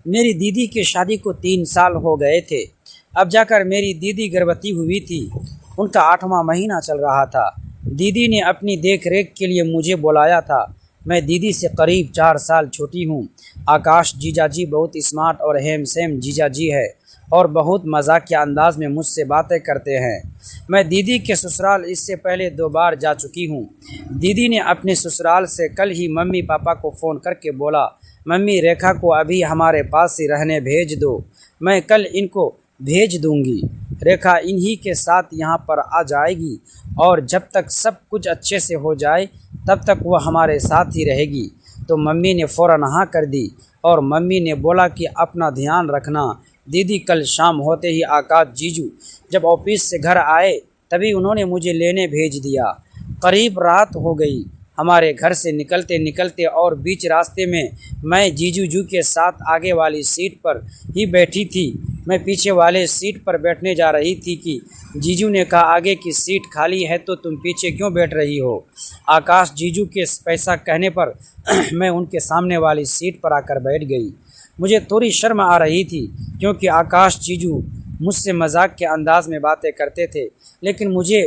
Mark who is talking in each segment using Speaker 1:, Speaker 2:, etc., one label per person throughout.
Speaker 1: मेरी दीदी की शादी को 3 साल हो गए थे। अब जाकर मेरी दीदी गर्भवती हुई थी। उनका 8वां महीना चल रहा था। दीदी ने अपनी देख रेख के लिए मुझे बुलाया था। मैं दीदी से करीब 4 साल छोटी हूँ। आकाश जीजाजी बहुत स्मार्ट और हैंडसम जीजाजी है और बहुत मजाकिया अंदाज में मुझसे बातें करते हैं। मैं दीदी के ससुराल इससे पहले 2 बार जा चुकी हूँ। दीदी ने अपने ससुराल से कल ही मम्मी पापा को फ़ोन करके बोला, मम्मी रेखा को अभी हमारे पास ही रहने भेज दो, मैं कल इनको भेज दूंगी। रेखा इन्हीं के साथ यहाँ पर आ जाएगी और जब तक सब कुछ अच्छे से हो जाए तब तक वह हमारे साथ ही रहेगी। तो मम्मी ने फ़ौरन हाँ कर दी और मम्मी ने बोला कि अपना ध्यान रखना। दीदी कल शाम होते ही आकाश जीजू जब ऑफिस से घर आए तभी उन्होंने मुझे लेने भेज दिया। करीब रात हो गई हमारे घर से निकलते निकलते और बीच रास्ते में मैं जीजू के साथ आगे वाली सीट पर ही बैठी थी। मैं पीछे वाले सीट पर बैठने जा रही थी कि जीजू ने कहा, आगे की सीट खाली है तो तुम पीछे क्यों बैठ रही हो। आकाश जीजू के पैसा कहने पर मैं उनके सामने वाली सीट पर आकर बैठ गई। मुझे थोड़ी शर्म आ रही थी क्योंकि आकाश जीजू मुझसे मजाक के अंदाज में बातें करते थे, लेकिन मुझे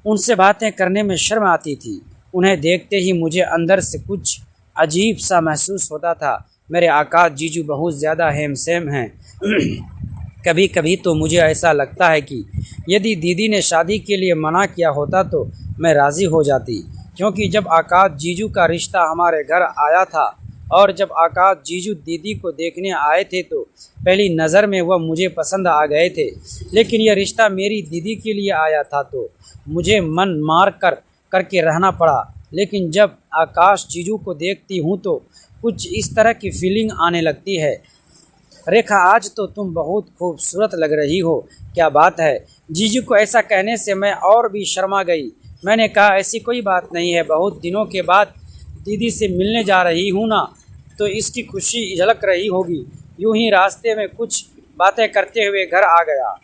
Speaker 1: उनसे बातें करने में शर्म आती थी। उन्हें देखते ही मुझे अंदर से कुछ अजीब सा महसूस होता था। मेरे आकाश जीजू बहुत ज़्यादा हैंडसम हैं। कभी कभी तो मुझे ऐसा लगता है कि यदि दीदी ने शादी के लिए मना किया होता तो मैं राज़ी हो जाती, क्योंकि जब आकाश जीजू का रिश्ता हमारे घर आया था और जब आकाश जीजू दीदी को देखने आए थे तो पहली नज़र में वह मुझे पसंद आ गए थे। लेकिन यह रिश्ता मेरी दीदी के लिए आया था तो मुझे मन मार करके रहना पड़ा। लेकिन जब आकाश जीजू को देखती हूँ तो कुछ इस तरह की फीलिंग आने लगती है। रेखा आज तो तुम बहुत खूबसूरत लग रही हो, क्या बात है। जीजू को ऐसा कहने से मैं और भी शर्मा गई। मैंने कहा, ऐसी कोई बात नहीं है, बहुत दिनों के बाद दीदी से मिलने जा रही हूँ ना, तो इसकी खुशी झलक रही होगी। यूं ही रास्ते में कुछ बातें करते हुए घर आ गया।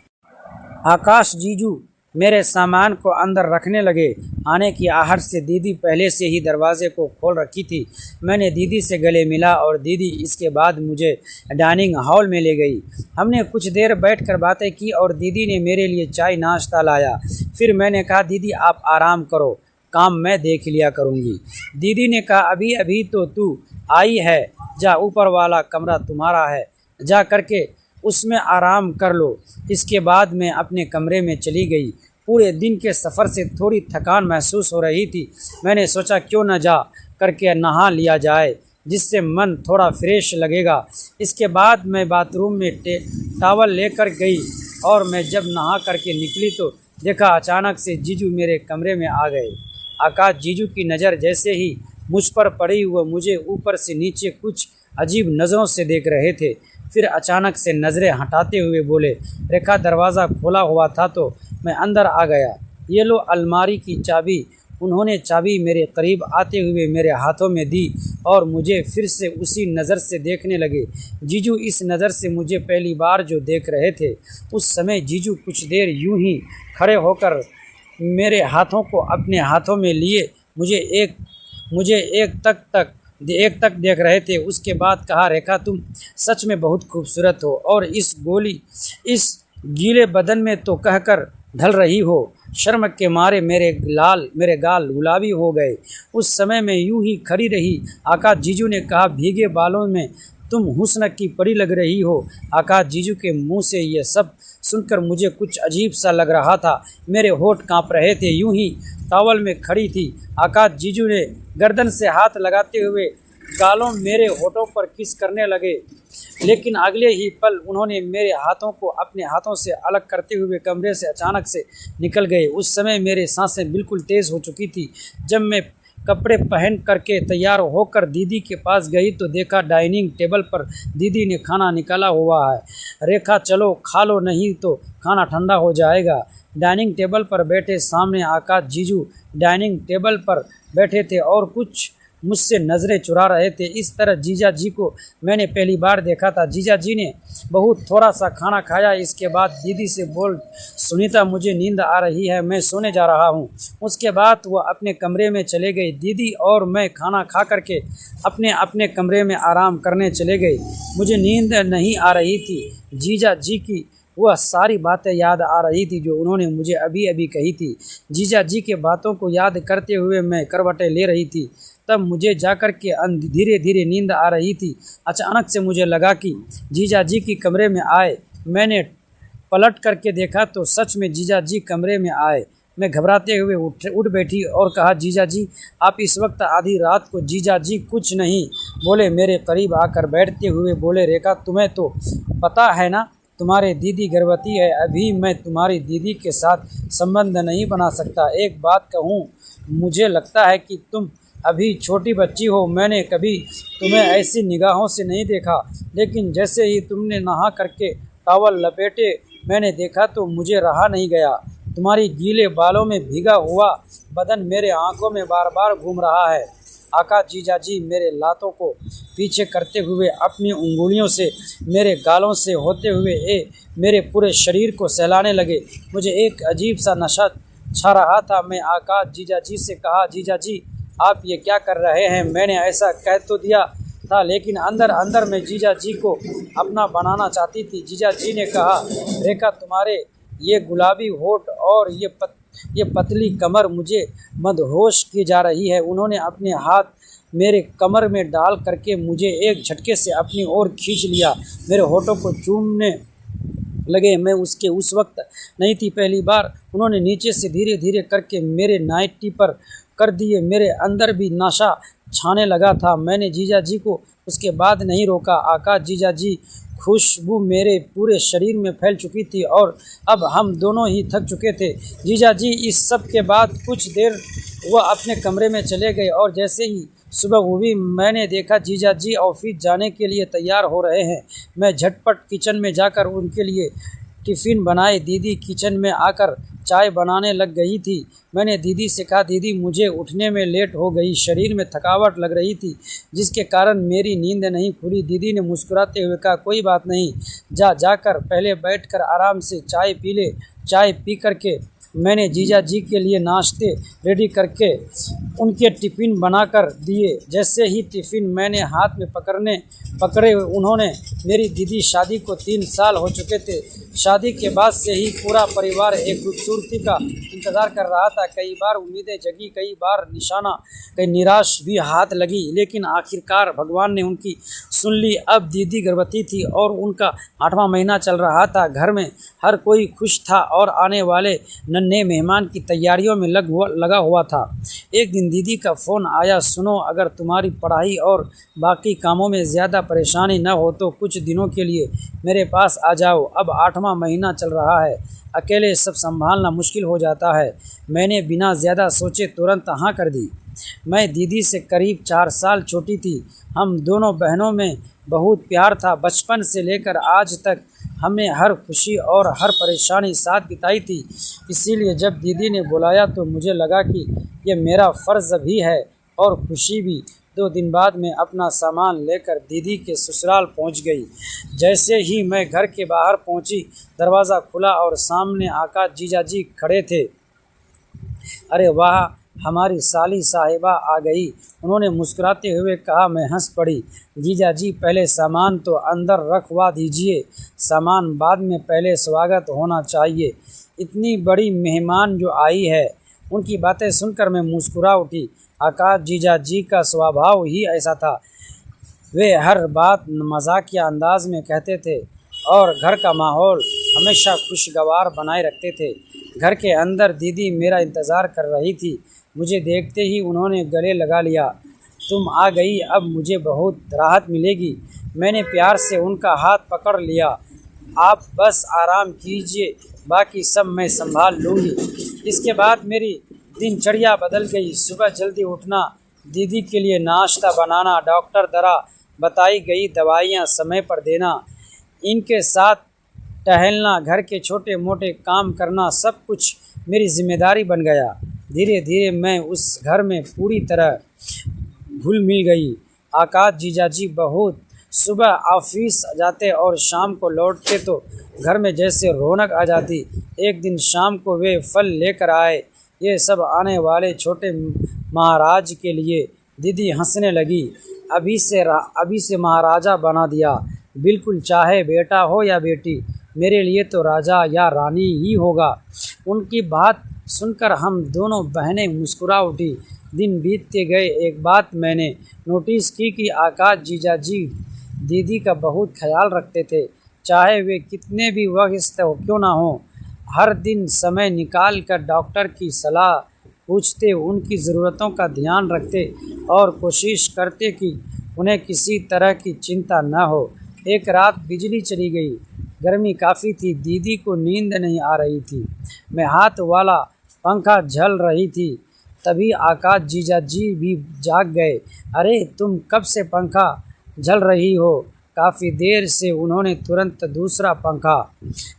Speaker 1: आकाश जीजू मेरे सामान को अंदर रखने लगे। आने की आहट से दीदी पहले से ही दरवाजे को खोल रखी थी। मैंने दीदी से गले मिला और दीदी इसके बाद मुझे डाइनिंग हॉल में ले गई। हमने कुछ देर बैठकर बातें की और दीदी ने मेरे लिए चाय नाश्ता लाया। फिर मैंने कहा, दीदी आप आराम करो, काम मैं देख लिया करूँगी। दीदी ने कहा, अभी अभी तो तू आई है, जा ऊपर वाला कमरा तुम्हारा है, जा करके उसमें आराम कर लो। इसके बाद मैं अपने कमरे में चली गई। पूरे दिन के सफ़र से थोड़ी थकान महसूस हो रही थी। मैंने सोचा क्यों न जा करके नहा लिया जाए, जिससे मन थोड़ा फ्रेश लगेगा। इसके बाद मैं बाथरूम में टॉवल लेकर गई और मैं जब नहा करके निकली तो देखा अचानक से जीजू मेरे कमरे में आ गए। आकाश जीजू की नज़र जैसे ही मुझ पर पड़ी वह मुझे ऊपर से नीचे कुछ अजीब नज़रों से देख रहे थे। फिर अचानक से नज़रें हटाते हुए बोले, रेखा दरवाज़ा खोला हुआ था तो मैं अंदर आ गया, ये लो अलमारी की चाबी। उन्होंने चाबी मेरे करीब आते हुए मेरे हाथों में दी और मुझे फिर से उसी नज़र से देखने लगे। जीजू इस नज़र से मुझे पहली बार जो देख रहे थे, उस समय जीजू कुछ देर यूं ही खड़े होकर मेरे हाथों को अपने हाथों में लिए मुझे एक तक देख रहे थे। उसके बाद कहा, रेखा तुम सच में बहुत खूबसूरत हो और इस गीले बदन में तो कहकर ढल रही हो। शर्म के मारे मेरे गाल गुलाबी हो गए। उस समय मैं यूं ही खड़ी रही। आकाश जीजू ने कहा, भीगे बालों में तुम हुस्न की परी लग रही हो। आकाश जीजू के मुंह से यह सब सुनकर मुझे कुछ अजीब सा लग रहा था। मेरे होठ कांप रहे थे। यूं ही टॉवल में खड़ी थी। आकाश जीजू ने गर्दन से हाथ लगाते हुए गालों मेरे होठों पर किस करने लगे, लेकिन अगले ही पल उन्होंने मेरे हाथों को अपने हाथों से अलग करते हुए कमरे से अचानक से निकल गए। उस समय मेरी सांसें बिल्कुल तेज़ हो चुकी थी। जब मैं कपड़े पहन करके तैयार होकर दीदी के पास गई तो देखा डाइनिंग टेबल पर दीदी ने खाना निकाला हुआ है। रेखा चलो खा लो, नहीं तो खाना ठंडा हो जाएगा। डाइनिंग टेबल पर बैठे सामने आकाश जीजू डाइनिंग टेबल पर बैठे थे और कुछ मुझसे नज़रें चुरा रहे थे। इस तरह जीजा जी को मैंने पहली बार देखा था। जीजा जी ने बहुत थोड़ा सा खाना खाया। इसके बाद दीदी से बोल, सुनीता मुझे नींद आ रही है, मैं सोने जा रहा हूँ। उसके बाद वह अपने कमरे में चले गई। दीदी और मैं खाना खा करके अपने अपने कमरे में आराम करने चले गए। मुझे नींद नहीं आ रही थी। जीजा जी की वह सारी बातें याद आ रही थी जो उन्होंने मुझे अभी अभी कही थी। जीजा जी के बातों को याद करते हुए मैं करवटें ले रही थी। तब मुझे जाकर के धीरे धीरे नींद आ रही थी। अचानक से मुझे लगा कि जीजा जी की कमरे में आए। मैंने पलट करके देखा तो सच में जीजा जी कमरे में आए। मैं घबराते हुए उठ बैठी और कहा, जीजा जी आप इस वक्त आधी रात को? जीजा जी कुछ नहीं बोले, मेरे करीब आकर बैठते हुए बोले, रेखा तुम्हें तो पता है ना तुम्हारी दीदी गर्भवती है। अभी मैं तुम्हारी दीदी के साथ संबंध नहीं बना सकता। एक बात कहूँ, मुझे लगता है कि तुम अभी छोटी बच्ची हो। मैंने कभी तुम्हें ऐसी निगाहों से नहीं देखा, लेकिन जैसे ही तुमने नहा करके टॉवल लपेटे मैंने देखा तो मुझे रहा नहीं गया। तुम्हारी गीले बालों में भीगा हुआ बदन मेरे आंखों में बार बार घूम रहा है। आकाश जीजा जी मेरे लातों को पीछे करते हुए अपनी उंगलियों से मेरे गालों से होते हुए मेरे पूरे शरीर को सहलाने लगे। मुझे एक अजीब सा नशा छा रहा था। मैं आकाश जीजा जी से कहा, जीजा जी आप ये क्या कर रहे हैं? मैंने ऐसा कह तो दिया था, लेकिन अंदर अंदर मैं जीजा जी को अपना बनाना चाहती थी। जीजा जी ने कहा, रेखा तुम्हारे ये गुलाबी होठ और ये पतली कमर मुझे मदहोश की जा रही है। उन्होंने अपने हाथ मेरे कमर में डाल करके मुझे एक झटके से अपनी ओर खींच लिया। मेरे होठों को चूमने लगे। मैं उसके उस वक्त नहीं थी। पहली बार उन्होंने नीचे से धीरे धीरे करके मेरे नाइटी पर कर दिए। मेरे अंदर भी नशा छाने लगा था। मैंने जीजा जी को उसके बाद नहीं रोका। आकाश जीजा जी खुशबू मेरे पूरे शरीर में फैल चुकी थी और अब हम दोनों ही थक चुके थे। जीजा जी इस सब के बाद कुछ देर वह अपने कमरे में चले गए और जैसे ही सुबह हुई मैंने देखा जीजा जी ऑफिस जाने के लिए तैयार हो रहे हैं। मैं झटपट किचन में जाकर उनके लिए टिफ़िन बनाए। दीदी किचन में आकर चाय बनाने लग गई थी। मैंने दीदी से कहा, दीदी मुझे उठने में लेट हो गई, शरीर में थकावट लग रही थी जिसके कारण मेरी नींद नहीं खुली। दीदी ने मुस्कुराते हुए कहा, कोई बात नहीं, जाकर पहले बैठकर आराम से चाय पी ले। चाय पी करके मैंने जीजा जी के लिए नाश्ते रेडी करके उनके टिफ़िन बनाकर दिए। जैसे ही टिफ़िन मैंने हाथ में पकड़े उन्होंने मेरी दीदी शादी को 3 साल हो चुके थे। शादी के बाद से ही पूरा परिवार एक खूबसूरती का इंतज़ार कर रहा था। कई बार उम्मीदें जगी, कई बार कई निराश भी हाथ लगी, लेकिन आखिरकार भगवान ने उनकी सुन ली। अब दीदी गर्भवती थी और उनका 8वां महीना चल रहा था। घर में हर कोई खुश था और आने वाले नन्हे मेहमान की तैयारियों में लगा हुआ था। एक दिन दीदी का फ़ोन आया, सुनो अगर तुम्हारी पढ़ाई और बाकी कामों में ज़्यादा परेशानी न हो तो कुछ दिनों के लिए मेरे पास आ जाओ। अब 8वां महीना चल रहा है, अकेले सब संभालना मुश्किल हो जाता है। मैंने बिना ज़्यादा सोचे तुरंत हाँ कर दी। मैं दीदी से करीब 4 साल छोटी थी। हम दोनों बहनों में बहुत प्यार था। बचपन से लेकर आज तक हमने हर खुशी और हर परेशानी साथ बिताई थी। इसीलिए जब दीदी ने बुलाया तो मुझे लगा कि ये मेरा फ़र्ज़ भी है और खुशी भी। 2 दिन बाद मैं अपना सामान लेकर दीदी के ससुराल पहुंच गई। जैसे ही मैं घर के बाहर पहुंची, दरवाज़ा खुला और सामने आकाश जीजा जी खड़े थे। अरे वाह, हमारी साली साहिबा आ गई, उन्होंने मुस्कुराते हुए कहा। मैं हंस पड़ी। जीजा जी पहले सामान तो अंदर रखवा दीजिए, सामान बाद में, पहले स्वागत होना चाहिए। इतनी बड़ी मेहमान जो आई है। उनकी बातें सुनकर मैं मुस्कुरा उठी। आकाश जीजा जी का स्वभाव ही ऐसा था। वे हर बात मजाकिया अंदाज में कहते थे और घर का माहौल हमेशा खुशगवार बनाए रखते थे। घर के अंदर दीदी मेरा इंतज़ार कर रही थी। मुझे देखते ही उन्होंने गले लगा लिया। तुम आ गई, अब मुझे बहुत राहत मिलेगी। मैंने प्यार से उनका हाथ पकड़ लिया। आप बस आराम कीजिए, बाकी सब मैं संभाल लूँगी। इसके बाद मेरी दिनचर्या बदल गई। सुबह जल्दी उठना, दीदी के लिए नाश्ता बनाना, डॉक्टर द्वारा बताई गई दवाइयाँ समय पर देना, इनके साथ टहलना, घर के छोटे मोटे काम करना, सब कुछ मेरी जिम्मेदारी बन गया। धीरे धीरे मैं उस घर में पूरी तरह घुल मिल गई। आकाश जीजाजी बहुत सुबह ऑफिस जाते और शाम को लौटते तो घर में जैसे रौनक आ जाती। एक दिन शाम को वे फल लेकर आए। ये सब आने वाले छोटे महाराज के लिए। दीदी हंसने लगी। अभी से महाराजा बना दिया, बिल्कुल चाहे बेटा हो या बेटी, मेरे लिए तो राजा या रानी ही होगा। उनकी बात सुनकर हम दोनों बहनें मुस्कुरा उठी। दिन बीतते गए। एक बात मैंने नोटिस की कि आकाश जीजाजी दीदी का बहुत ख्याल रखते थे, चाहे वे कितने भी व्यस्त क्यों ना हो। हर दिन समय निकाल कर डॉक्टर की सलाह पूछते, उनकी ज़रूरतों का ध्यान रखते और कोशिश करते कि उन्हें किसी तरह की चिंता न हो। एक रात बिजली चली गई। गर्मी काफ़ी थी, दीदी को नींद नहीं आ रही थी। मैं हाथ वाला पंखा झल रही थी, तभी आकाश जीजाजी भी जाग गए। अरे तुम कब से पंखा झल रही हो? काफ़ी देर से। उन्होंने तुरंत दूसरा पंखा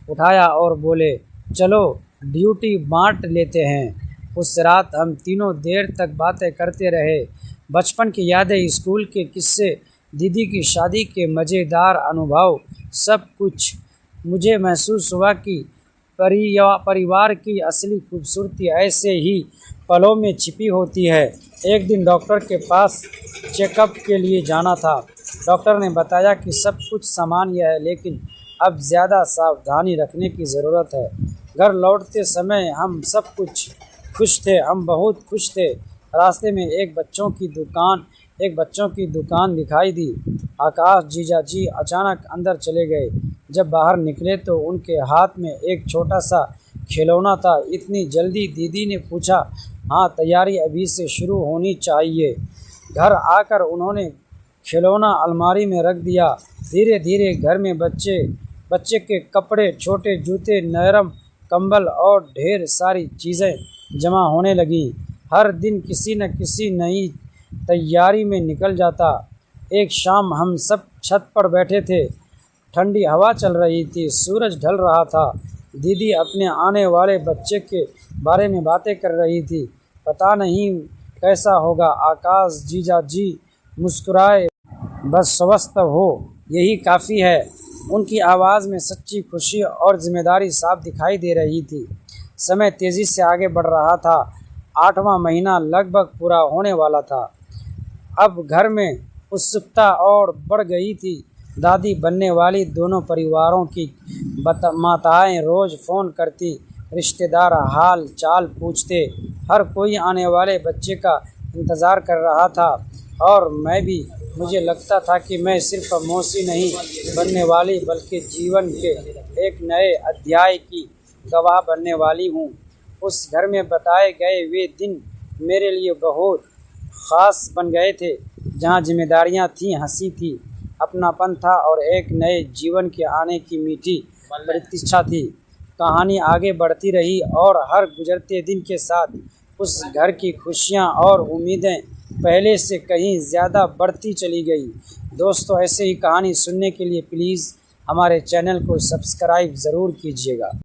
Speaker 1: उठाया और बोले, चलो ड्यूटी बांट लेते हैं। उस रात हम तीनों देर तक बातें करते रहे। बचपन की यादें, स्कूल के किस्से, दीदी की शादी के मज़ेदार अनुभव, सब कुछ। मुझे महसूस हुआ कि परिवार की असली खूबसूरती ऐसे ही पलों में छिपी होती है। एक दिन डॉक्टर के पास चेकअप के लिए जाना था। डॉक्टर ने बताया कि सब कुछ सामान्य है, लेकिन अब ज़्यादा सावधानी रखने की ज़रूरत है। घर लौटते समय हम बहुत खुश थे। रास्ते में एक बच्चों की दुकान दिखाई दी। आकाश जीजाजी अचानक अंदर चले गए। जब बाहर निकले तो उनके हाथ में एक छोटा सा खिलौना था। इतनी जल्दी? दीदी ने पूछा। हाँ, तैयारी अभी से शुरू होनी चाहिए। घर आकर उन्होंने खिलौना अलमारी में रख दिया। धीरे धीरे घर में बच्चे के कपड़े, छोटे जूते, नरम कंबल और ढेर सारी चीज़ें जमा होने लगी। हर दिन किसी न किसी नई तैयारी में निकल जाता। एक शाम हम सब छत पर बैठे थे। ठंडी हवा चल रही थी, सूरज ढल रहा था। दीदी अपने आने वाले बच्चे के बारे में बातें कर रही थी। पता नहीं कैसा होगा। आकाश जीजाजी मुस्कुराए। बस स्वस्थ हो, यही काफ़ी है। उनकी आवाज़ में सच्ची खुशी और जिम्मेदारी साफ दिखाई दे रही थी। समय तेज़ी से आगे बढ़ रहा था। 8वां महीना लगभग पूरा होने वाला था। अब घर में उत्सुकता और बढ़ गई थी। दादी बनने वाली दोनों परिवारों की माताएं रोज़ फ़ोन करती, रिश्तेदार हाल चाल पूछते। हर कोई आने वाले बच्चे का इंतज़ार कर रहा था और मुझे लगता था कि मैं सिर्फ मौसी नहीं बनने वाली, बल्कि जीवन के एक नए अध्याय की गवाह बनने वाली हूँ। उस घर में बताए गए वे दिन मेरे लिए बहुत ख़ास बन गए थे, जहाँ जिम्मेदारियाँ थीं, हंसी थी, अपनापन था और एक नए जीवन के आने की मीठी प्रतीक्षा थी। कहानी आगे बढ़ती रही और हर गुजरते दिन के साथ उस घर की खुशियाँ और उम्मीदें पहले से कहीं ज़्यादा बढ़ती चली गई। दोस्तों, ऐसे ही कहानी सुनने के लिए प्लीज़ हमारे चैनल को सब्सक्राइब ज़रूर कीजिएगा।